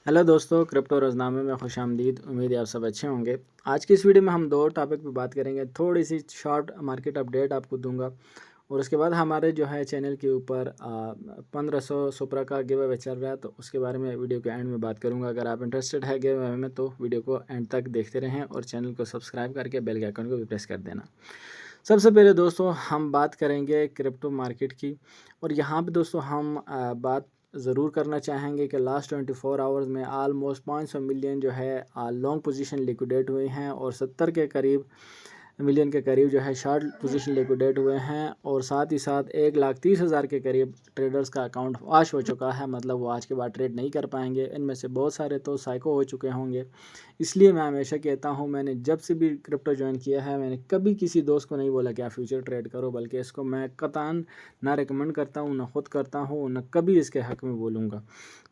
Hello दोस्तों, crypto रोज़नामे में खुशामदीद। उम्मीद है आप सब अच्छे होंगे। आज की इस वीडियो में हम दो टॉपिक पे बात करेंगे। थोड़ी सी शॉर्ट मार्केट अपडेट आपको दूंगा और उसके बाद हमारे जो है चैनल के ऊपर 1500 सुपरा का गिव अवे चल रहा है, तो उसके बारे में वीडियो के एंड में बात करूंगा। अगर आप इंटरेस्टेड है गिव अवे में तो वीडियो को एंड तक देखते रहें और चैनल को सब्सक्राइब करके बेल के आइकन को भी प्रेस कर देना। सबसे पहले दोस्तों हम बात करेंगे क्रिप्टो मार्केट की, और यहाँ पे दोस्तों हम बात ज़रूर करना चाहेंगे कि लास्ट 24 आवर्स में आलमोस्ट 500 मिलियन जो है लॉन्ग पोजीशन लिक्विडेट हुए हैं और 70 के करीब मिलियन के करीब जो है शॉर्ट पोजीशन लिक्विडेट हुए हैं, और साथ ही साथ 1,30,000 के करीब ट्रेडर्स का अकाउंट वॉश हो चुका है। मतलब वो आज के बाद ट्रेड नहीं कर पाएंगे। इनमें से बहुत सारे तो साइको हो चुके होंगे। इसलिए मैं हमेशा कहता हूँ, मैंने जब से भी क्रिप्टो ज्वाइन किया है मैंने कभी किसी दोस्त को नहीं बोला कि आप फ्यूचर ट्रेड करो, बल्कि इसको मैं कतान ना रिकमेंड करता हूँ, ना खुद करता हूँ, ना कभी इसके हक़ में बोलूँगा।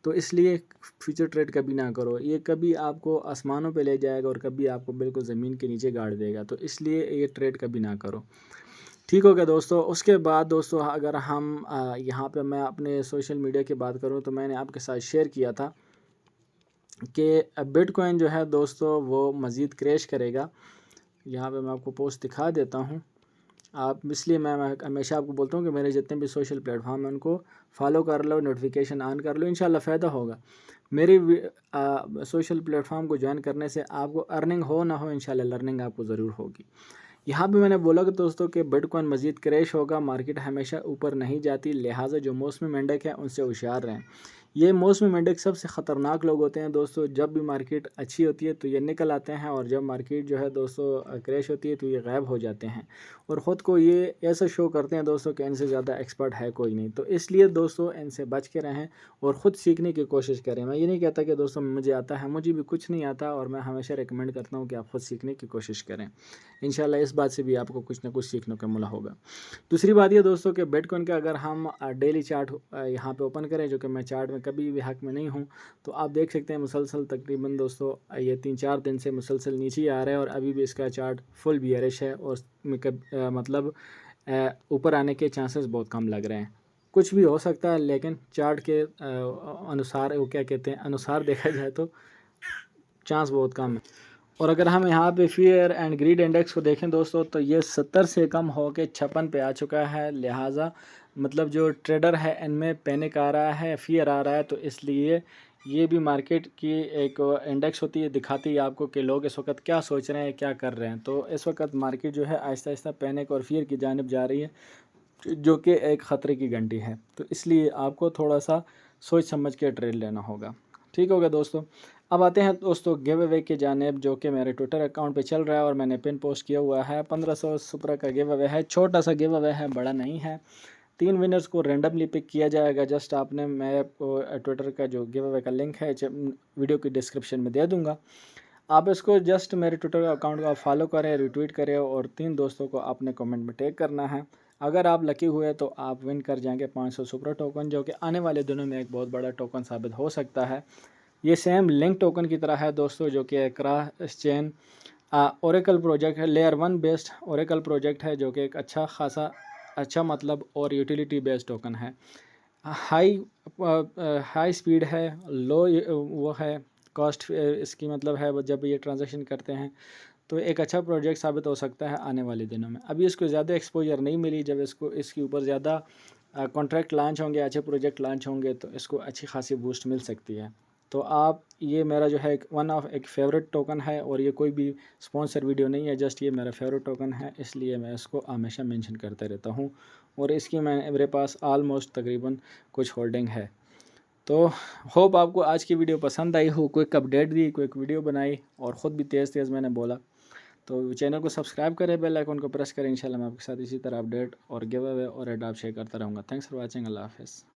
तो इसलिए फ्यूचर ट्रेड कभी ना करो। ये कभी आपको आसमानों पे ले जाएगा और कभी आपको बिल्कुल ज़मीन के नीचे गाड़ देगा। तो इसलिए ये ट्रेड कभी ना करो। ठीक हो गया दोस्तों। उसके बाद दोस्तों अगर हम यहाँ पे मैं अपने सोशल मीडिया की बात करूँ तो मैंने आपके साथ शेयर किया था कि बिटकॉइन जो है दोस्तों वो मज़ीद क्रैश करेगा। यहाँ पे मैं आपको पोस्ट दिखा देता हूँ। आप इसलिए मैं हमेशा आपको बोलता हूँ कि मेरे जितने भी सोशल प्लेटफॉर्म हैं उनको फॉलो कर लो, नोटिफिकेशन ऑन कर लो, इंशाल्लाह फ़ायदा होगा। मेरी सोशल प्लेटफॉर्म को ज्वाइन करने से आपको अर्निंग हो ना हो, इंशाल्लाह लर्निंग आपको ज़रूर होगी। यहाँ पे मैंने बोला कि दोस्तों कि बिटकॉइन मज़ीद क्रैश होगा। मार्केट हमेशा ऊपर नहीं जाती, लिहाजा जो मौसमी मेंढक है उनसे होशियार रहें। ये मौसमी मेंढक सबसे ख़तरनाक लोग होते हैं दोस्तों। जब भी मार्केट अच्छी होती है तो ये निकल आते हैं, और जब मार्केट जो है दोस्तों क्रैश होती है तो ये गायब हो जाते हैं और ख़ुद को ये ऐसा शो करते हैं दोस्तों कि इनसे ज़्यादा एक्सपर्ट है कोई नहीं। तो इसलिए दोस्तों इनसे बच के रहें और ख़ुद सीखने की कोशिश करें। मैं ये नहीं कहता कि दोस्तों मुझे आता है, मुझे भी कुछ नहीं आता, और मैं हमेशा रिकमेंड करता हूँ कि आप ख़ुद सीखने की कोशिश करें। इंशाल्लाह इस बात से भी आपको कुछ ना कुछ सीखने को मिला होगा। दूसरी बात ये दोस्तों कि बिटकॉइन का अगर हम डेली चार्ट यहाँ पे ओपन करें, जो कि मैं चार्ट में कभी भी हक में नहीं हूँ, तो आप देख सकते हैं मुसलसल तकरीबन दोस्तों ये 3-4 दिन से मुसलसल नीचे ही आ रहा है, और अभी भी इसका चार्ट फुल बियरिश है, और मतलब ऊपर आने के चांसेस बहुत कम लग रहे हैं। कुछ भी हो सकता है, लेकिन चार्ट के अनुसार वो क्या कहते हैं अनुसार देखा जाए तो चांस बहुत कम है। और अगर हम यहाँ पे फियर एंड ग्रीड इंडेक्स को देखें दोस्तों, तो ये 70 से कम हो के 56 पे आ चुका है। लिहाजा मतलब जो ट्रेडर है इनमें पैनिक आ रहा है, फियर आ रहा है। तो इसलिए ये भी मार्केट की एक इंडेक्स होती है, दिखाती है आपको कि लोग इस वक्त क्या सोच रहे हैं, क्या कर रहे हैं। तो इस वक्त मार्केट जो है आहिस्ता आहिस्ता पैनिक और फियर की जानिब जा रही है, जो कि एक ख़तरे की घंटी है। तो इसलिए आपको थोड़ा सा सोच समझ के ट्रेड लेना होगा। ठीक हो गया दोस्तों। अब आते हैं दोस्तों गिव अवे की जानिब, जो कि मेरे ट्विटर अकाउंट पे चल रहा है और मैंने पिन पोस्ट किया हुआ है। 1500 सुपरा का गिव अवे है, छोटा सा गिव अवे है, बड़ा नहीं है। 3 विनर्स को रैंडमली पिक किया जाएगा। जस्ट आपने, मैं आपको ट्विटर का जो गिव अवे का लिंक है वीडियो की डिस्क्रिप्शन में दे दूँगा। आप इसको जस्ट मेरे ट्विटर अकाउंट को आप फॉलो करें, रिट्वीट करें, और 3 दोस्तों को आपने कमेंट में टैग करना है। अगर आप लकी हुए तो आप विन कर जाएंगे 500 सुपर टोकन, जो कि आने वाले दिनों में एक बहुत बड़ा टोकन साबित हो सकता है। ये सेम लिंक टोकन की तरह है दोस्तों, जो कि क्रॉस चेन ओरेकल प्रोजेक्ट है, लेयर 1 बेस्ड ओरेकल प्रोजेक्ट है, जो कि एक अच्छा मतलब और यूटिलिटी बेस्ड टोकन है। हाई हाई स्पीड है, लो वो है कॉस्ट इसकी मतलब है, जब ये ट्रांजैक्शन करते हैं तो एक अच्छा प्रोजेक्ट साबित हो सकता है आने वाले दिनों में। अभी इसको ज़्यादा एक्सपोजर नहीं मिली। जब इसके ऊपर ज़्यादा कॉन्ट्रैक्ट लॉन्च होंगे, अच्छे प्रोजेक्ट लॉन्च होंगे, तो इसको अच्छी खासी बूस्ट मिल सकती है। तो आप, ये मेरा जो है एक फेवरेट टोकन है, और ये कोई भी स्पॉन्सर वीडियो नहीं है, जस्ट ये मेरा फेवरेट टोकन है, इसलिए मैं इसको हमेशा मेंशन करते रहता हूँ। और इसकी मेरे पास आलमोस्ट तकरीबन कुछ होल्डिंग है। तो होप आपको आज की वीडियो पसंद आई हो। क्विक अपडेट दी, क्विक वीडियो बनाई, और ख़ुद भी तेज़ तेज़ मैंने बोला। तो चैनल को सब्सक्राइब करें, बेल आइकन को प्रेस करें। इंशाल्लाह मैं आपके साथ इसी तरह अपडेट और गिव अवे और एडॉप शेयर करता रहूँगा। Thanks for watching. अल्लाह हाफ़िज़।